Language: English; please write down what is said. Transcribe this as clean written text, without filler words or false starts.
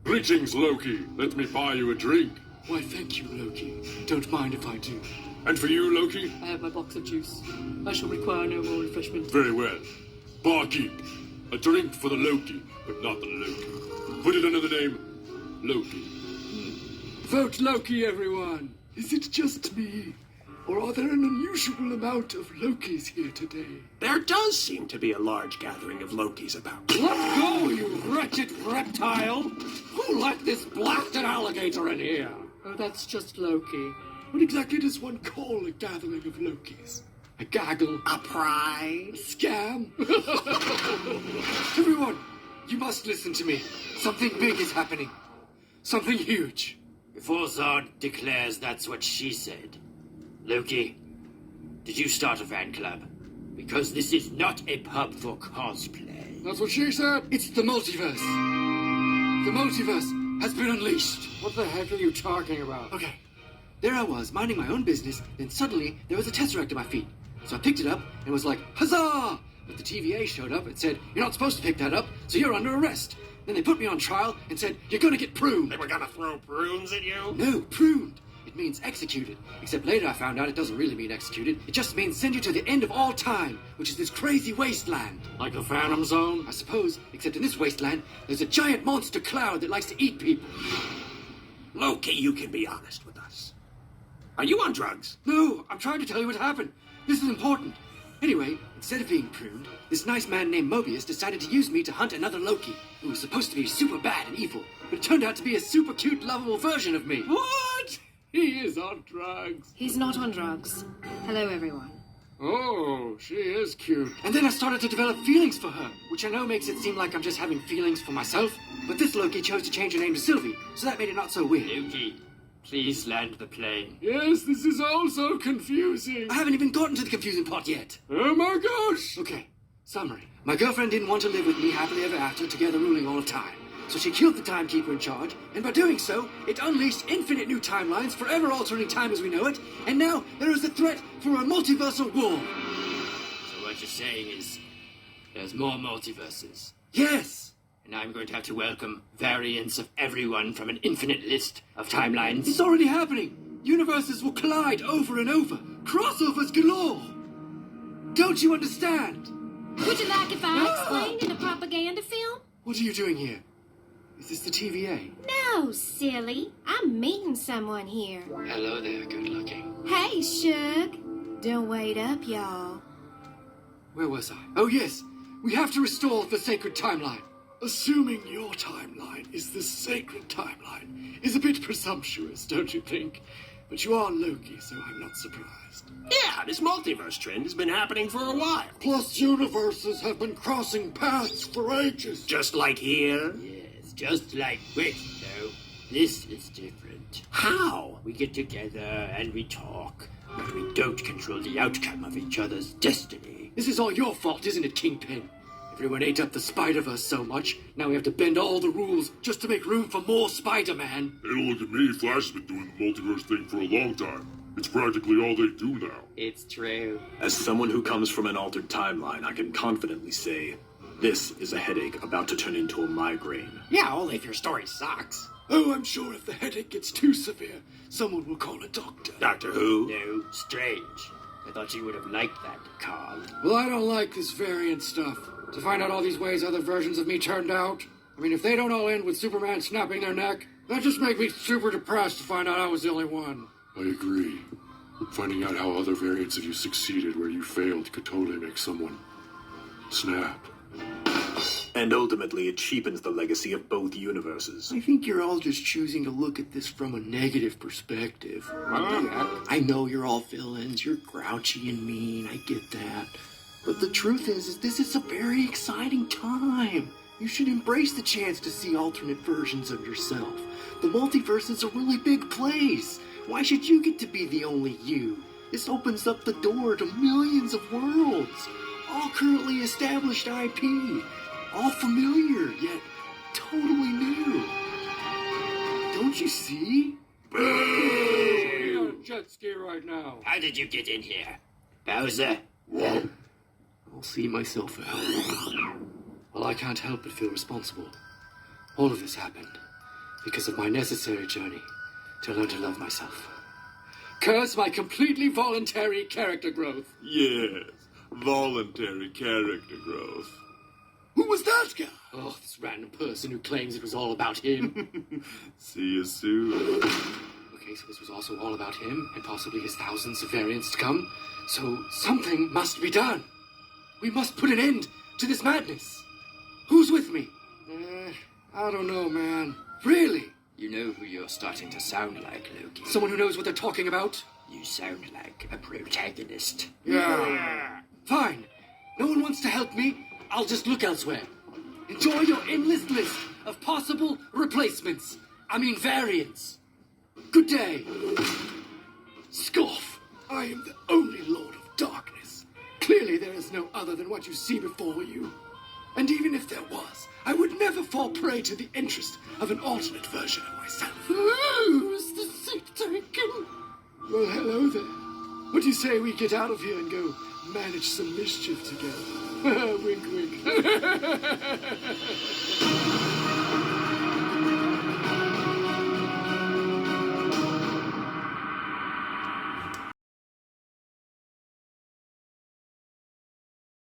Greetings, Loki. Let me buy you a drink. Why, thank you, Loki. Don't mind if I do. And for you, Loki? I have my box of juice. I shall require no more refreshment. Very well. Barkeep, a drink for the Loki, but not the Loki. Put it under the name Loki. Vote Loki, everyone! Is it just me? Or are there an unusual amount of Lokis here today? There does seem to be a large gathering of Lokis about. Let go, you wretched reptile! Who let this blasted alligator in here? Oh, that's just Loki. What exactly does one call a gathering of Lokis? A gaggle? A prize? A scam? Everyone, you must listen to me. Something big is happening. Something huge. Before Zod declares that's what she said, Loki, did you start a fan club? Because this is not a pub for cosplay. That's what she said. It's the multiverse. The multiverse has been unleashed. What the heck are you talking about? Okay. There I was, minding my own business, then suddenly there was a tesseract at my feet. So I picked it up and was like, huzzah! But the TVA showed up and said, you're not supposed to pick that up, so you're under arrest. Then they put me on trial and said, you're gonna get pruned. They were gonna throw prunes at you? No, pruned. It means executed. Except later I found out it doesn't really mean executed. It just means send you to the end of all time, which is this crazy wasteland. Like the Phantom Zone? I suppose, except in this wasteland, there's a giant monster cloud that likes to eat people. Loki, you can be honest with us. Are you on drugs? No, I'm trying to tell you what happened. This is important. Anyway, instead of being pruned, this nice man named Mobius decided to use me to hunt another Loki, who was supposed to be super bad and evil, but it turned out to be a super cute, lovable version of me. What? He is on drugs. He's not on drugs. Hello, everyone. Oh, she is cute. And then I started to develop feelings for her, which I know makes it seem like I'm just having feelings for myself, but this Loki chose to change her name to Sylvie, so that made it not so weird. Loki, please land the plane. Yes, this is all so confusing. I haven't even gotten to the confusing part yet. Oh my gosh! Okay, summary. My girlfriend didn't want to live with me happily ever after, together ruling all the time. So she killed the timekeeper in charge, and by doing so, it unleashed infinite new timelines, forever altering time as we know it, and now there is a threat for a multiversal war. So what you're saying is, there's more multiverses. Yes! And I'm going to have to welcome variants of everyone from an infinite list of timelines. It's already happening! Universes will collide over and over. Crossovers galore! Don't you understand? Would you like if I explained in a propaganda film? What are you doing here? Is this the TVA? No, silly. I'm meeting someone here. Hello there, good looking. Hey, Shug. Don't wait up, y'all. Where was I? Oh, yes. We have to restore the sacred timeline. Assuming your timeline is the sacred timeline is a bit presumptuous, don't you think? But you are Loki, so I'm not surprised. Yeah, this multiverse trend has been happening for a while. Plus, universes have been crossing paths for ages. Just like here. Yes, just like... Wait, no. This is different. How? We get together and we talk, but we don't control the outcome of each other's destiny. This is all your fault, isn't it, Kingpin? Everyone ate up the Spider-Verse so much, now we have to bend all the rules just to make room for more Spider-Man. Hey, don't look at me. Flash has been doing the multiverse thing for a long time. It's practically all they do now. It's true. As someone who comes from an altered timeline, I can confidently say, this is a headache about to turn into a migraine. Yeah, only if your story sucks. Oh, I'm sure if the headache gets too severe, someone will call a doctor. Doctor Who? No, strange. I thought you would have liked that, Kahn. Well, I don't like this variant stuff. To find out all these ways other versions of me turned out. I mean, if they don't all end with Superman snapping their neck, that just makes me super depressed to find out I was the only one. I agree. Finding out how other variants of you succeeded where you failed could totally make someone snap. And ultimately, it cheapens the legacy of both universes. I think you're all just choosing to look at this from a negative perspective. I know you're all villains, you're grouchy and mean, I get that. But the truth is this is a very exciting time. You should embrace the chance to see alternate versions of yourself. The multiverse is a really big place. Why should you get to be the only you? This opens up the door to millions of worlds. All currently established IP. All familiar, yet totally new. Don't you see? We're on a jet ski right now. How did you get in here? Bowser? I'll see myself out. Well, I can't help but feel responsible. All of this happened. because of my necessary journey to learn to love myself. Curse my completely voluntary character growth. Yes, voluntary character growth. Who was that guy? Oh, this random person who claims it was all about him. See you soon. Okay, so this was also all about him and possibly his thousands of variants to come. So something must be done. We must put an end to this madness. Who's with me? I don't know, man. Really? You know who you're starting to sound like, Loki. Someone who knows what they're talking about? You sound like a protagonist. Yeah. Fine. No one wants to help me. I'll just look elsewhere. Enjoy your endless list of possible replacements. I mean variants. Good day. Scoff. I am the only Lord of Darkness. Clearly there is no other than what you see before you. And even if there was, I would never fall prey to the interest of an alternate version of myself. Who's the seat taken? Well, hello there. What do you say we get out of here and go manage some mischief together? Wink, wink.